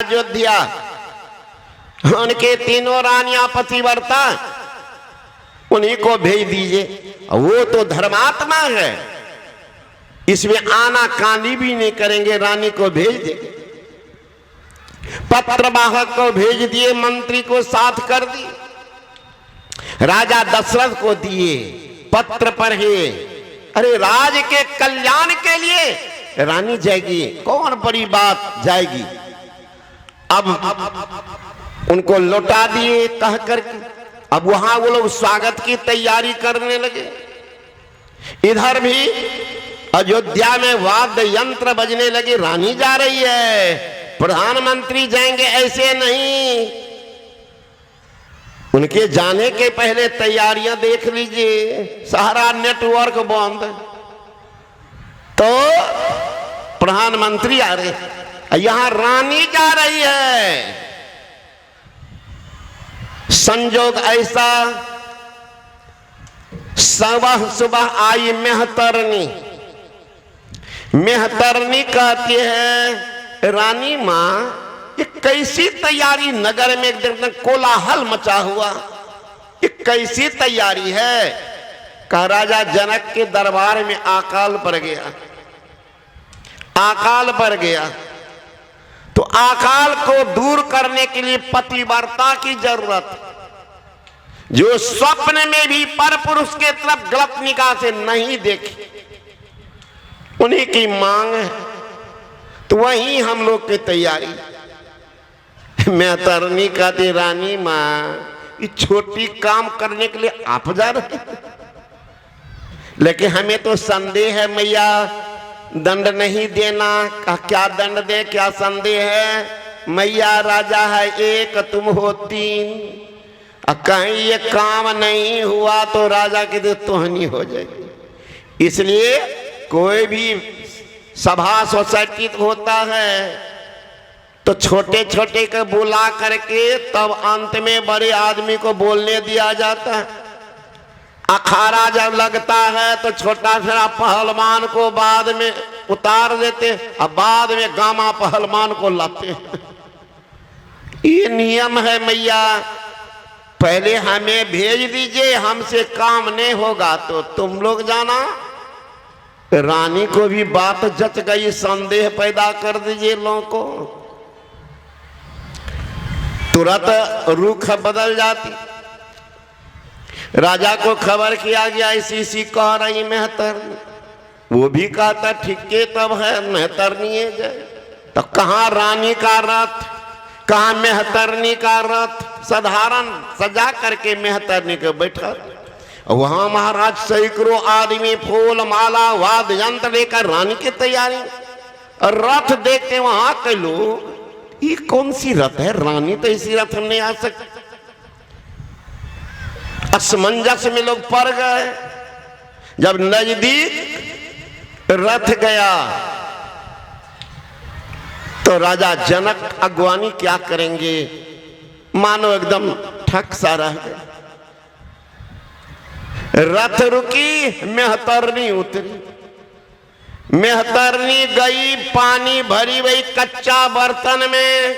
अयोध्या, उनके तीनों रानियां पतिव्रता, उन्हीं को भेज दीजिए। वो तो धर्मात्मा है, इसमें आना कानी भी नहीं करेंगे, रानी को भेज देंगे। पत्रवाहक को भेज दिए, मंत्री को साथ कर दिए, राजा दशरथ को दिए, पत्र पढ़े। अरे राज के कल्याण के लिए रानी जाएगी, कौन बड़ी बात जाएगी। अब उनको लौटा दिए कह करके, अब वहां वो लोग स्वागत की तैयारी करने लगे। इधर भी अयोध्या में वाद्य यंत्र बजने लगे, रानी जा रही है, प्रधानमंत्री जाएंगे ऐसे नहीं। उनके जाने के पहले तैयारियां देख लीजिए, सारा नेटवर्क बंद। तो प्रधानमंत्री आ रहे, यहां रानी जा रही है। संजोग ऐसा, सुबह सुबह आई मेहतरनी। मेहतरनी कहती है, रानी मां ये कैसी तैयारी, नगर में एकदम कोलाहल मचा हुआ, ये कैसी तैयारी है। कहा राजा जनक के दरबार में अकाल पड़ गया, अकाल पड़ गया। तो अकाल को दूर करने के लिए पतिव्रता की जरूरत, जो स्वप्न में भी पर पुरुष के तरफ गलत निगाह से नहीं देखी, उन्हीं की मांग है। तो वही हम लोग की तैयारी। मेहतरनी कहती, रानी मां ये छोटी काम करने के लिए आप जा रहे, लेकिन हमें तो संदेह है मैया, दंड नहीं देना। क्या दंड दे, क्या संदेह है मैया। राजा है एक, तुम हो तीन, कहीं ये काम नहीं हुआ तो राजा की तोहनी हो जाएगी। इसलिए कोई भी सभा सोसाइटी होता है तो छोटे छोटे को बुला करके तब अंत में बड़े आदमी को बोलने दिया जाता है। अखाड़ा जब लगता है तो छोटा सा पहलवान को बाद में उतार देते, अब बाद में गामा पहलवान को लाते। ये नियम है मैया, पहले हमें भेज दीजिए, हमसे काम नहीं होगा तो तुम लोग जाना। रानी को भी बात जच गई, संदेह पैदा कर दीजिए लोगों को। तुरंत रुख बदल जाती। राजा को खबर किया गया, इसी कह रही मेहतरनी। वो भी कहता ठीक है, तब है मेहतरनी जाए। तो कहाँ रानी का रथ, कहाँ मेहतरनी का रथ। साधारण सजा करके मेहतरनी को बैठा, वहां महाराज सैकड़ों आदमी फूल माला वाद्य यंत्र लेकर रानी की तैयारी। रथ देखते वहां के लोग, ये कौन सी रथ है, रानी तो इसी रथ में नहीं आ सकती। असमंजस में लोग पड़ गए। जब नजदीक रथ गया तो राजा जनक अगवानी क्या करेंगे, मानो एकदम ठक सा रह गए। रथ रुकी, मेहतरनी उतरी। मेहतरनी गई, पानी भरी हुई कच्चा बर्तन में,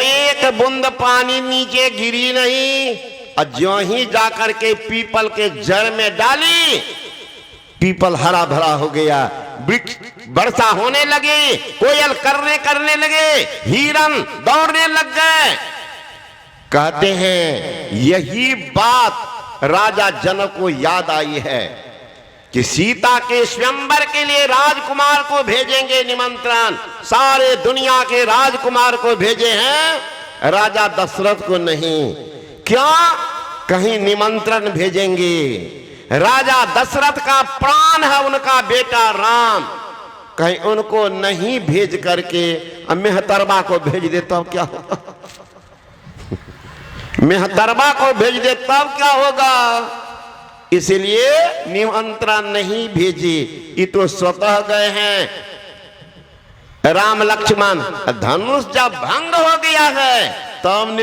एक बूंद पानी नीचे गिरी नहीं। और ज्यों ही जाकर के पीपल के जड़ में डाली, पीपल हरा भरा हो गया, वृक्ष वर्षा होने लगी, कोयल करने लगे, हिरन दौड़ने लग गए। कहते हैं यही बात राजा जनक को याद आई है कि सीता के स्वयंवर के लिए राजकुमार को भेजेंगे निमंत्रण, सारे दुनिया के राजकुमार को भेजे हैं, राजा दशरथ को नहीं। क्या कहीं निमंत्रण भेजेंगे? राजा दशरथ का प्राण है उनका बेटा राम, कहीं उनको नहीं भेज करके मेहतरबा को भेज दे तब क्या होगा? मेहतरबा को भेज दे तब क्या होगा? इसलिए निमंत्रण नहीं भेजी। ये तो स्वतः गए हैं। राम लक्ष्मण, धनुष जब भंग हो गया है तब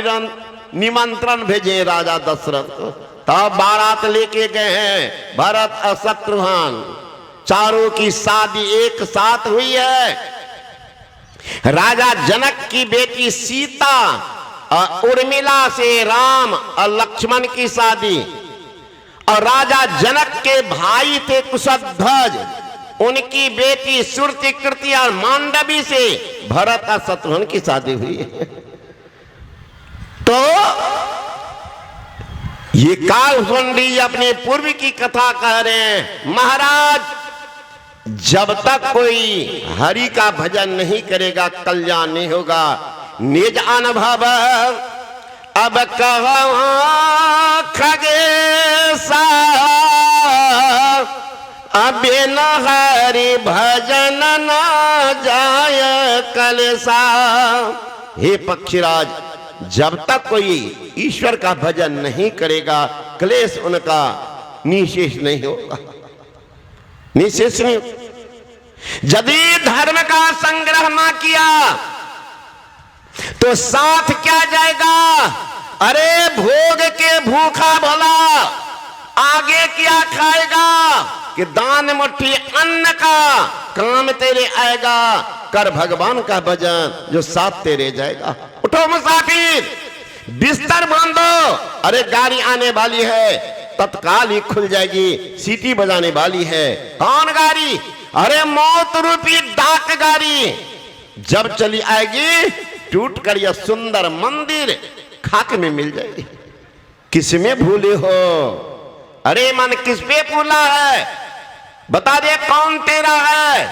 निमंत्रण भेजे राजा दशरथ को, तब बारात लेके गए हैं। भरत और शत्रुघ्न चारों की शादी एक साथ हुई है। राजा जनक की बेटी सीता और उर्मिला से राम और लक्ष्मण की शादी, और राजा जनक के भाई थे कुशध्वज, उनकी बेटी श्रुतिकृति और मांडवी से भरत और शत्रुघ्न की शादी हुई। तो ये कालखंडी अपने पूर्व की कथा कह रहे हैं। महाराज जब तक कोई हरि का भजन नहीं करेगा कल्याण नहीं होगा। निज अनुभव अब कहो खगेसा, अबे न हरि भजन न जाय कलसा। हे पक्षीराज, जब तक कोई ईश्वर का भजन नहीं करेगा क्लेश उनका निशेष नहीं होगा, निशेष नहीं। यदि धर्म का संग्रह ना किया तो साथ क्या जाएगा? अरे भोग के भूखा भला आगे क्या खाएगा कि दान मुट्ठी अन्न का काम तेरे आएगा। कर भगवान का भजन जो साथ तेरे जाएगा। उठो मुसाफिर, बिस्तर बांधो, अरे गाड़ी आने वाली है, तत्काल ही खुल जाएगी, सीटी बजाने वाली है। कौन गाड़ी? अरे मौत रूपी डाक गाड़ी जब चली आएगी टूट कर यह सुंदर मंदिर खाक में मिल जाएगी। किसमें भूले हो? अरे मन किस पे भूला है? बता दे कौन तेरा है?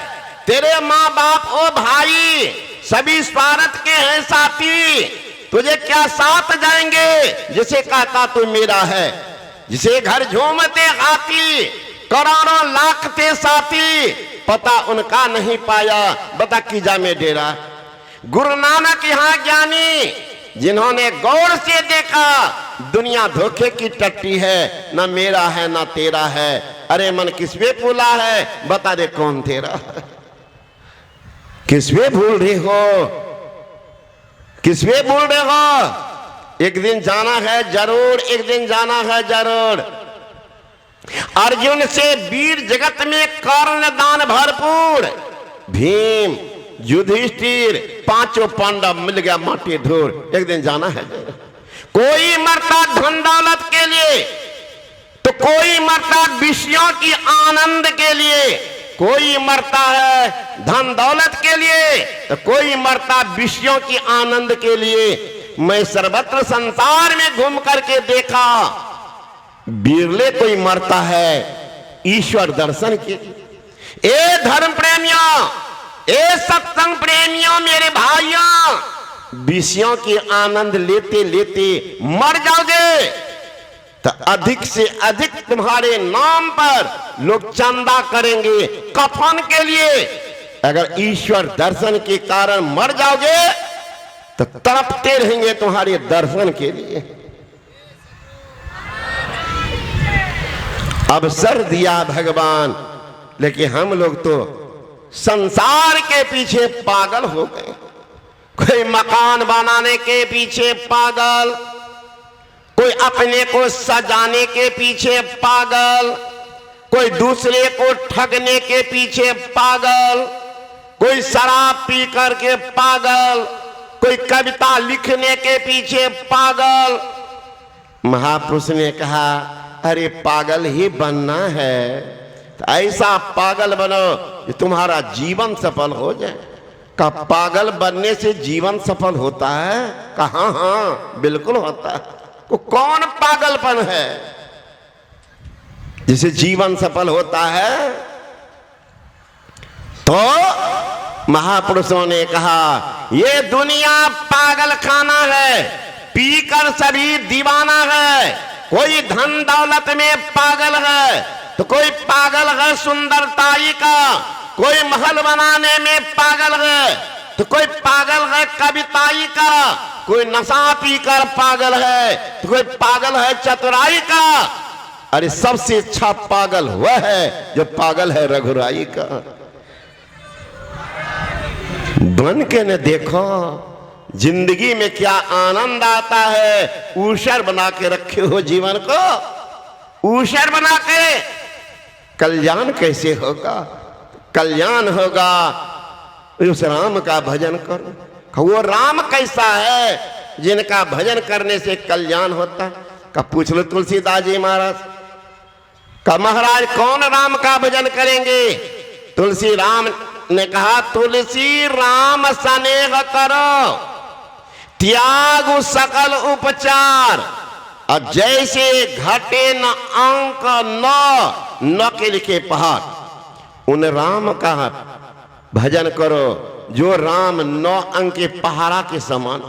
तेरे माँ बाप ओ भाई सभी स्वार्थ के हैं साथी, तुझे क्या साथ जाएंगे? जिसे कहता तू मेरा है, जिसे घर झूमते हाथी, करोड़ों लाख थे साथी, पता उनका नहीं पाया, बता कीजा में डेरा। गुरु नानक यहाँ ज्ञानी जिन्होंने गौर से देखा दुनिया धोखे की टट्टी है, ना मेरा है ना तेरा है। अरे मन किस पे भूला है? बता दे कौन तेरा है? किस पे भूल रहे हो? किस पे भूल रहे हो? एक दिन जाना है जरूर, एक दिन जाना है जरूर। अर्जुन से वीर जगत में कर्ण दान भरपूर, भीम युधिष्ठिर पांचों पांडव मिल गया माटी धूर। एक दिन जाना है। कोई मरता धन दौलत के लिए तो कोई मरता विषयों की आनंद के लिए, कोई मरता है धन दौलत के लिए तो कोई मरता विषयों की आनंद के लिए। मैं सर्वत्र संसार में घूम करके देखा, बिरले कोई मरता है ईश्वर दर्शन के। ए धर्म प्रेमियों, ए सत्संग प्रेमियों, मेरे भाइयों, विषयों की आनंद लेते लेते मर जाओगे तो अधिक से अधिक तुम्हारे नाम पर लोग चंदा करेंगे कफन के लिए। अगर ईश्वर दर्शन के कारण मर जाओगे तो तड़पते रहेंगे तुम्हारे दर्शन के लिए। अवसर दिया भगवान, लेकिन हम लोग तो संसार के पीछे पागल हो गए। कोई मकान बनाने के पीछे पागल, कोई अपने को सजाने के पीछे पागल, कोई दूसरे को ठगने के पीछे पागल, कोई शराब पी करके पागल, कोई कविता लिखने के पीछे पागल। महापुरुष ने कहा अरे पागल ही बनना है तो ऐसा पागल बनो कि तुम्हारा जीवन सफल हो जाए। का पागल बनने से जीवन सफल होता है? कहा हाँ बिल्कुल होता है। तो कौन पागलपन है जिसे जीवन सफल होता है? तो महापुरुषों ने कहा ये दुनिया पागल खाना है, पीकर सभी दीवाना है। कोई धन दौलत में पागल है तो कोई पागल है सुंदरताई का, कोई महल बनाने में पागल है तो कोई पागल है कविताई का, कोई नशा पीकर पागल है तो कोई पागल है चतुराई का। अरे सबसे अच्छा पागल वह है जो पागल है रघुराई का। बन के न देखो जिंदगी में क्या आनंद आता है। ऊषर बना के रखे हो जीवन को, ऊषर बना के कल्याण कैसे होगा? कल्याण होगा उस राम का भजन करो। वो राम कैसा है जिनका भजन करने से कल्याण होता? का पूछ लो तुलसीदास जी महाराज का, महाराज कौन राम का भजन करेंगे? तुलसी राम ने कहा, तुलसी राम स्नेह करो, त्याग सकल उपचार, और जैसे घटे न अंक न के लिखे पहाड़। उन राम का भजन करो जो राम 9 अंक के पहाड़ा के समान।